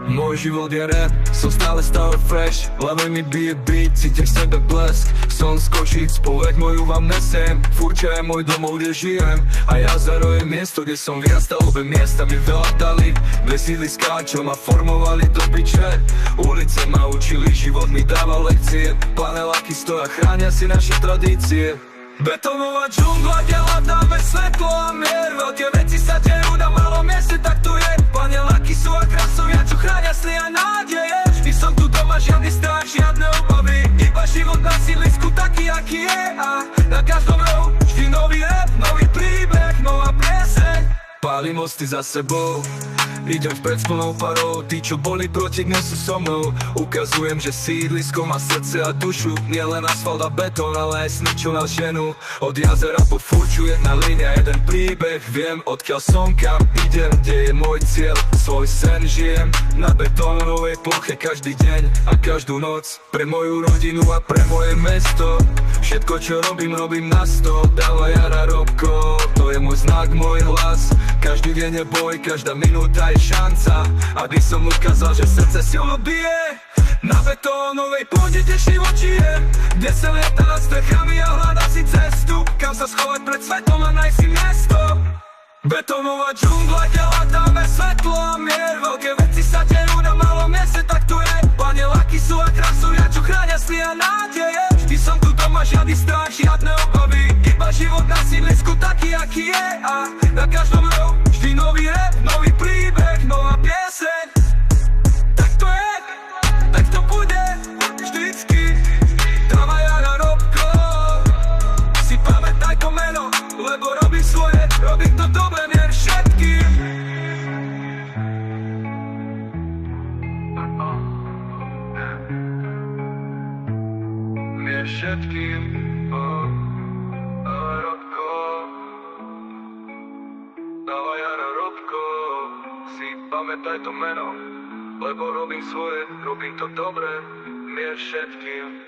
Môj život je rap, som stále fresh. V hlave mi bije beat, cítim v sebe blesk. Som z Košíc, spoveď moju vám nesem. Furča je môj domov, kde žijem. A jazero je miesto, kde som vyrastal. Obe miesta mi veľa dali. Dve sídliská, čo ma formovali do piče. Ulice ma učili, život mi dával lekcie. Paneláky stoja, chránia si naše tradície. Betónová džungla, kde hľadáme svetlo a mier. Veľké veci sa dejú na malom mieste, tak tu je. Paneláky sú a krasovia, čo chránia sny a nádeje. Vždy som tu doma, žiadny strach, žiadne obavy. Iba život na sídlisku taký, aký je. A na každom rohu vždy nový rap, nový príbeh, nová pieseň. Pálim mosty za sebou, idem vpred s plnou parou. Tí, čo boli proti, dnes sú so mnou. Ukazujem, že sídlisko má srdce a dušu. Nie len asfalt a betón, ale aj sny, čo nás ženú. Od jazera po Furču jedna línia, jeden príbeh. Viem, odkiaľ som, kam idem, kde je môj cieľ. Svoj sen žijem na betónovej ploche každý deň a každú noc. Pre moju rodinu a pre moje mesto. Všetko, čo robím, robím na 100. Dávaj Jara Robko, to je môj znak, môj hlas. Každý deň je boj, každá minúta je šanca, aby som ukázal, že srdce silno bije. Na betónovej pôde, kde život žije, kde sa lieta nad strechami a hľadá si cestu, kam sa schovať pred svetom a nájsť si miesto. Betónová džungla, kde hľadáme svetlo a mier. Veľké veci sa dejú na malom mieste, tak tu je. Paneláky sú a krasovia, čo chránia sny a nádeje. Vždy som tu doma, žiadny strach, žiadne obavy. Iba život na sídlisku taký, aký je. A na každom rohu vždy nový rap, nový príbeh, nová pieseň. Tak to je, tak to bude vždycky. Dávaj Jara Robko, si pamätaj to meno, lebo robím svoje, robím to dobre, mier všetkým. Mier všetkým. Robko, dávaj Jara Robko, si pamätaj to meno, lebo robím svoje, robím to dobre, mier všetkým.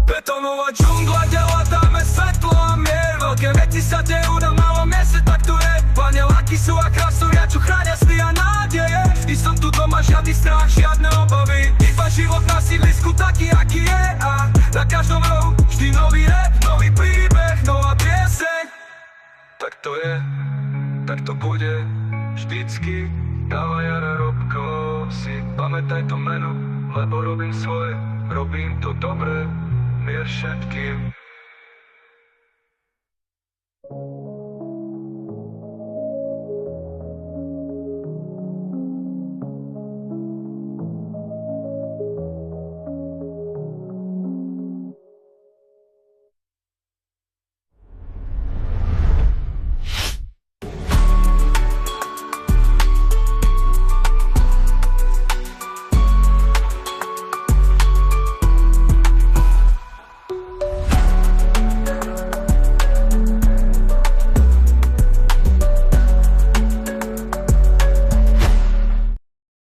Betónová džungla, kde hľadáme svetlo a mier. Veľké veci sa dejú na malom mieste, tak tu je. Paneláky sú a krasovia, čo chránia sny a nádeje. Vždy som tu doma, žiadny strach, žiadne obavy. Iba život na sídlisku taký, aký je. A na každom rohu vždy nový rap, nový príbeh, nová pieseň. Tak to je, tak to bude vždycky. Dávaj Jara Robko, si pamätaj to meno, lebo robím svoje, robím to dobre, mier všetkým.